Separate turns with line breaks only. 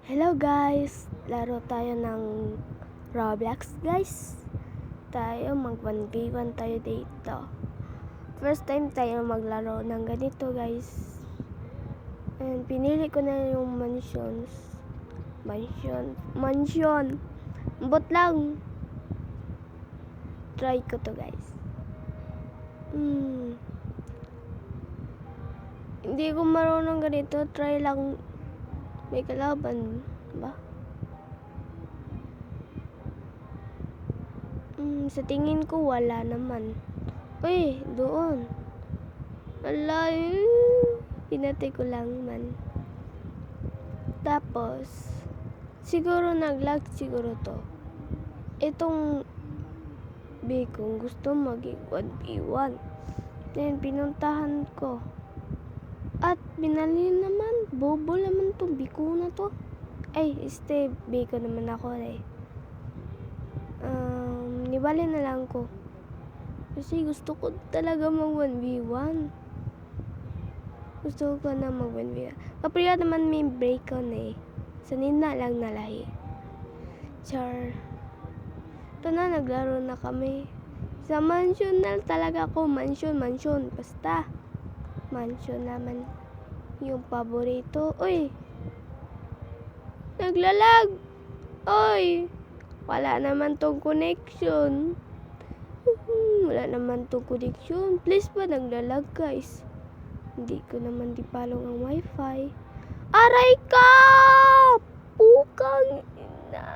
Hello guys! Laro tayo ng Roblox guys. Mag 1v1 tayo dito. First time tayo maglaro ng ganito guys. And pinili ko na yung mansions. Mansion! Bot lang! Try ko to guys. Hindi ko marunong ganito. Try lang. May kalaban ba? Sa tingin ko wala naman. Uy, doon. Alay. Pinatay ko lang man. Tapos, siguro nag-lag siguro to. Itong kung gusto maging 1v1. Then, pinuntahan ko. At binali naman, bobo naman to, biko na to. Ay, biko naman ako eh. Nibali na lang ko. Kasi gusto ko talaga mag 1v1. Gusto ko na mag 1v1. Kapag naman may break on eh. Sanin na lang nalahi. Char. Ito na, naglaro na kami. Sa mansion na talaga ako. Mansion. Basta. Mansion naman yung paborito. Uy! Naglalag! Uy! Wala naman tong connection. Please ba naglalag guys? Hindi ko naman dipalong ang wifi. Aray ka! Pukang ina!